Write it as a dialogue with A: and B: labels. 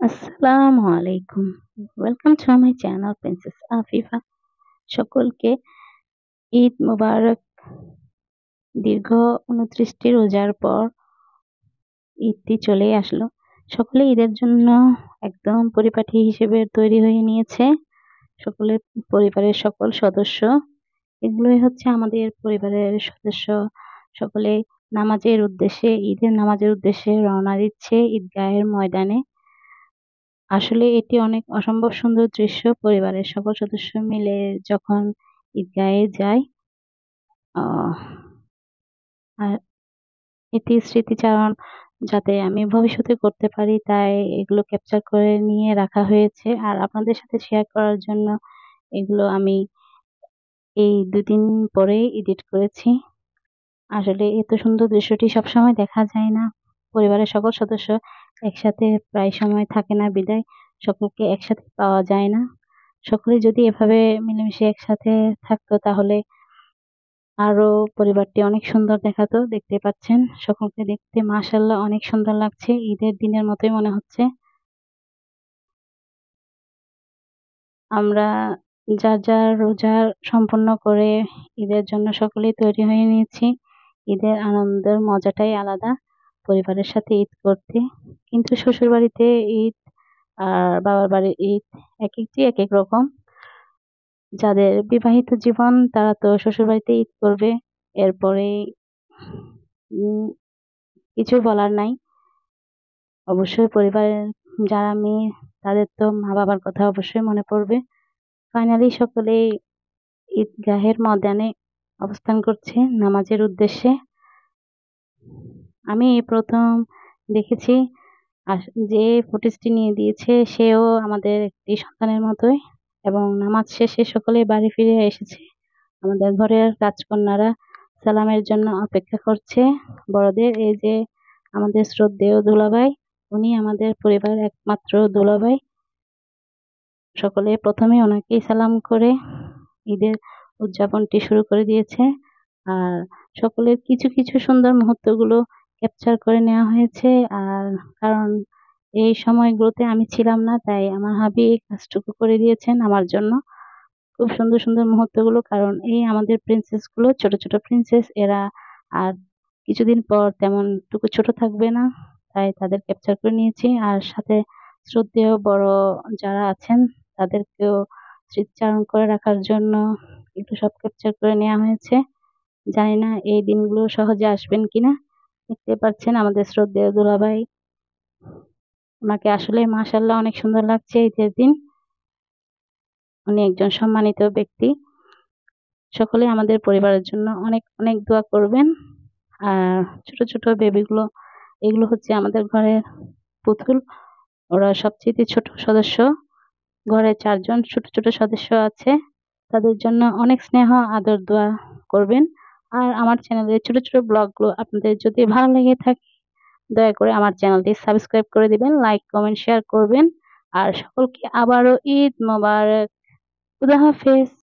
A: আসসালামু আলাইকুম। Welcome to my channel princess Afifa. সকলকে ঈদ মোবারক। দীর্ঘ ২৯ টি রোজার পর ঈদটি চলেই আসলো। সকলে ঈদের জন্য একদম পরিপাটি হিসেবে তৈরি হয়ে নিয়েছে। সকলের পরিবারের সকল সদস্য। এগুলোই হচ্ছে আমাদের পরিবারের সদস্য। সকলে ঈদের নামাজের উদ্দেশ্যে রওনা দিচ্ছে ঈদগাহের ময়দানে। আসলে এটি অনেক অসম্ভব সুন্দর দৃশ্য। পরিবারের সকল সদস্য মিলে যখন ঈদগাহে যায়, আহ আর এটি স্মৃতিচারণ যাতে আমি ভবিষ্যতে করতে পারি তাই এগুলো ক্যাপচার করে নিয়ে রাখা হয়েছে। আর আপনাদের সাথে শেয়ার করার জন্য এগুলো আমি এই ২ দিন পরেই এডিট করেছি। আসলে এত সুন্দর দৃশ্যটি সবসময় দেখা যায় না। পরিবারের সকল সদস্য একসাথে প্রায় সময় থাকে না বিধায় সকলকে একসাথে পাওয়া যায় না। সকলে যদি এভাবে মিলেমিশে একসাথে থাকতো তাহলে আরো পরিবারটি অনেক সুন্দর দেখাতো। দেখতেই পাচ্ছেন সকলকে দেখতে মাশাআল্লাহ অনেক সুন্দর লাগছে। ঈদের দিনের মতোই মনে হচ্ছে। আমরা যার রোজা সম্পূর্ণ করে ঈদের জন্য সকলেই তৈরি হয়ে নিয়েছি। ঈদের আনন্দের মজাটাই আলাদা পরিবারের সাথে ঈদ করতে। কিন্তু শ্বশুরবাড়িতে ঈদ আর বাবার বাড়ির ঈদ একেকটি একেক রকম। যাদের বিবাহিত জীবন তারা তো শ্বশুরবাড়িতে ঈদ করবে। এরপরেই উম কিছু বলার নাই। অবশ্যই পরিবারের যারা মেয়ে তাদের তো মা-বাবার কথা অবশ্যই মনে পড়বে। ফাইনালি সকলেই ঈদগাহের ময়দানে অবস্থান করছে নামাজের উদ্দেশ্যে। আমি এই ১ম দেখেছি যে ফুটেজটি নিয়ে দিয়েছে সেও আমাদের একটি সন্তানের মতোই এবং নামাজ শেষে সকলেই বাড়ি ফিরে এসেছে। আমাদের ঘরের রাজকন্যারা সালামের জন্য অপেক্ষা করছে বড়দের। এই যে আমাদের শ্রদ্ধেয় দুলাভাই, উনি আমাদের পরিবারের একমাত্র দুলাভাই। সকলে ১ম এ ওনাকেই সালাম করে ঈদের উদযাপনটি শুরু করে দিয়েছে। আর সকলের কিছু সুন্দর মুহূর্তগুলো ক্যাপচার করে নেওয়া হয়েছে। আর কারণ এই সময়গুলোতে আমি ছিলাম না তাই আমার হাবি এই কাজটুকু করে দিয়েছেন আমার জন্য। খুব সুন্দর মুহূর্তগুলো কারণ এই আমাদের প্রিন্সেস গুলো ছোট প্রিন্সেস এরা আর কিছুদিন পর তেমনটুকু ছোট থাকবে না। তাই তাদের ক্যাপচার করে নিয়েছি। আর সাথে শ্রদ্ধেয় বড় যারা আছেন তাদেরকেও স্মৃতিচারণ করে রাখার জন্য একটু সব ক্যাপচার করে নেওয়া হয়েছে। জানি না এই দিনগুলো সহজে আসবেন কিনা। দেখতে পাচ্ছেন আমাদের শ্রদ্ধেয় দুলাভাই। উনাকে আসলে মাশাআল্লাহ অনেক সুন্দর লাগছে ঈদের দিন। উনি একজন সম্মানিত ব্যক্তি। সকলে আমাদের পরিবারের জন্য অনেক দোয়া করবেন। আর ছোট বেবিগুলো এগুলো হচ্ছে আমাদের ঘরের পুতুল। ওরা সবচাইতে ছোট সদস্য। ঘরে ৪ জন ছোট সদস্য আছে। তাদের জন্য অনেক স্নেহ আদর দোয়া করবেন। আর আমার চ্যানেলের ছোট ব্লগগুলো আপনাদের যদি ভালো লেগে থাকে দয়া করে আমার চ্যানেলটি সাবস্ক্রাইব করে দিবেন, লাইক, কমেন্ট, শেয়ার করবেন। আর সকলকে আবারও ঈদ মোবারক। খুদা হাফেজ।